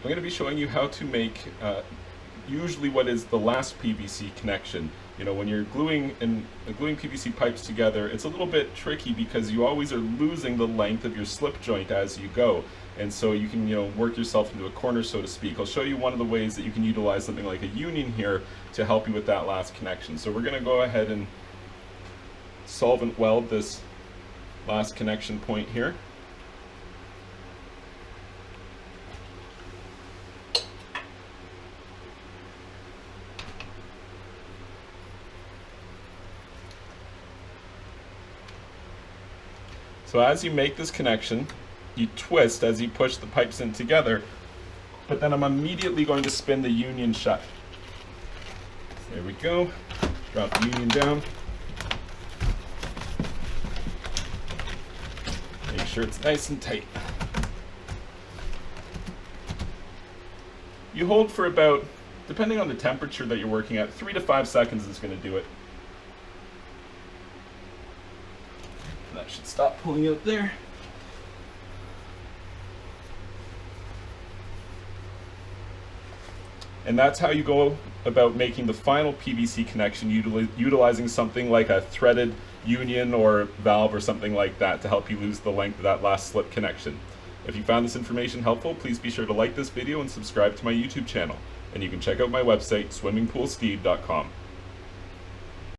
I'm going to be showing you how to make usually what is the last PVC connection. You know, when you're gluing PVC pipes together, it's a little bit tricky because you always are losing the length of your slip joint as you go. And so you can, work yourself into a corner, so to speak. I'll show you one of the ways that you can utilize something like a union here to help you with that last connection. So we're going to go ahead and solvent weld this last connection point here. So as you make this connection, you twist as you push the pipes in together, but then I'm immediately going to spin the union shut. There we go. Drop the union down. Make sure it's nice and tight. You hold for about, depending on the temperature that you're working at, 3 to 5 seconds is going to do it. That should stop pulling out there. And that's how you go about making the final PVC connection, utilizing something like a threaded union or valve or something like that to help you lose the length of that last slip connection. If you found this information helpful, please be sure to like this video and subscribe to my YouTube channel. And you can check out my website, swimmingpoolsteve.com.